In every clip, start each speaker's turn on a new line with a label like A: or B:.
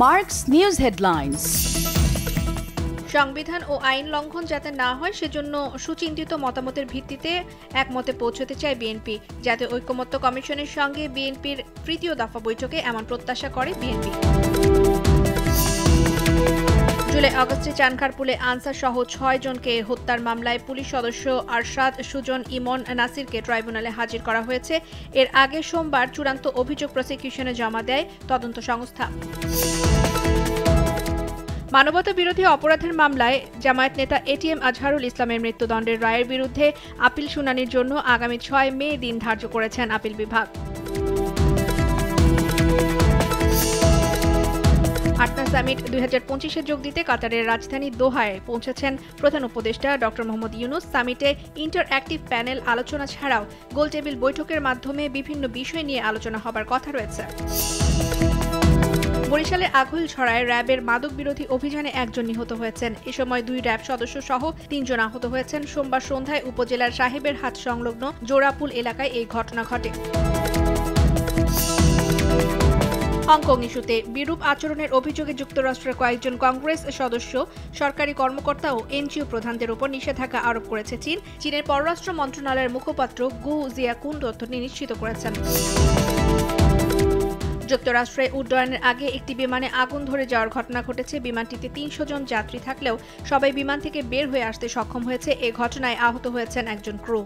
A: Mark's News Headlines.
B: সংবিধান ও আইন লঙ্ঘন যাতে না হয় সেজন্য সুচিন্তিত মতামতের ভিত্তিতে একমতে পৌঁছতে চায় বিএনপি। জাতীয় ঐকমত্য কমিশনের সঙ্গে বিএনপির তৃতীয় দফা বৈঠকে এমন প্রত্যাশা করে বিএনপি। জুলাই আগস্টে চানখারপুলে আনসার সহ ৬ জনকে হত্যার মামলায় পুলিশ সদস্য আরশাদ, সুজন, ইমন, নাসিরকে ট্রাইব্যুনালে হাজির করা হয়েছে। এর আগে সোমবার চূড়ান্ত অভিযোগ প্রসিকিউশনে জমা দেয় তদন্ত সংস্থা। মানবতা বিরোধী অপরাধের মামলায় জামায়াত নেতা এটিএম আজহারুল ইসলামের মৃত্যুদণ্ডের রায়ের বিরুদ্ধে আপিল শুনানির জন্য আগামী ৬ মে দিন ধার্য করেছেন আপিল বিভাগ। আটনা সামিট 2025-এ যোগ দিতে কাতারের রাজধানী দোহায় পৌঁছেছেন প্রধান উপদেষ্টা ড. মোহাম্মদ ইউনূস। সামিটে ইন্টারঅ্যাক্টিভ প্যানেল আলোচনা ছাড়াও গোলটেবিল বৈঠকের মাধ্যমে বিভিন্ন বিষয় নিয়ে আলোচনা হবার কথা রয়েছে। বরিশালের আঘুলছড়ায় র্যাবের মাদক বিরোধী অভিযানে ১ জন নিহত হয়েছেন। এ সময় 2 র্যাব সদস্য সহ 3 জন আহত হয়েছেন। সোমবার সন্ধ্যায় উপজেলার সাহেবের হাট সংলগ্ন জোড়াপুল এলাকায় এই ঘটনা ঘটে। হংকং ইস্যুতে বিরূপ আচরণের অভিযোগে যুক্তরাষ্ট্রের কয়েকজন কংগ্রেস সদস্য, সরকারি কর্মকর্তা ও এনজিও প্রধানদের উপর নিষেধাজ্ঞা আরোপ করেছে চীন। চীনের পররাষ্ট্র মন্ত্রণালয়ের মুখপাত্র গু জিয়াকুন তথ্যটি নিশ্চিত করেছেন। যুক্তরাষ্ট্রে উড্ডয়নের আগে একটি বিমানে আগুন ধরে যাওয়ার ঘটনা ঘটেছে। বিমানটিতে ৩০০ জন যাত্রী থাকলেও সবাই বিমান থেকে বের হয়ে আসতে সক্ষম হয়েছে। এ ঘটনায় আহত হয়েছেন একজন ক্রু।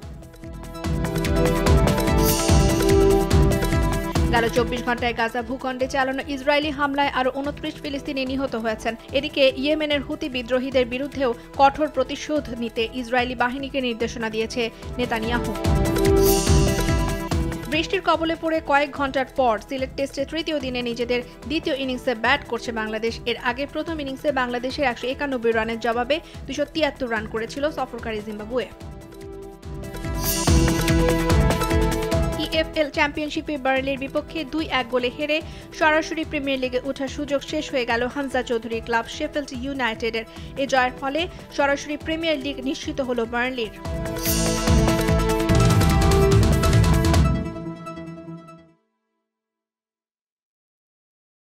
B: গেল ২৪ ঘন্টায় গাজা ভূখণ্ডে চালানো ইসরায়েলি হামলায় আরও ২৯ ফিলিস্তিনি নিহত হয়েছেন। এদিকে ইয়েমেনের হুতি বিদ্রোহীদের বিরুদ্ধেও কঠোর প্রতিশোধ নিতে ইসরায়েলি বাহিনীকে নির্দেশনা দিয়েছে নেতানিয়াহু। বৃষ্টির কবলে পড়ে কয়েক ঘন্টার পর সিলেট টেস্টে তৃতীয় দিনে নিজেদের দ্বিতীয় ইনিংসে ব্যাট করছে বাংলাদেশ। এর আগে প্রথম ইনিংসে বাংলাদেশের ১৯১ রানের জবাবে ২৭৩ রান করেছিল সফরকারী জিম্বাবুয়ে। ইএফএল চ্যাম্পিয়নশিপে বার্লির বিপক্ষে ২-১ গোলে হেরে সরাসরি প্রিমিয়ার লিগে ওঠার সুযোগ শেষ হয়ে গেল হামজা চৌধুরীর ক্লাব শেফিল্ড ইউনাইটেডের। এ জয়ের ফলে সরাসরি প্রিমিয়ার লিগ নিশ্চিত হল বার্লির।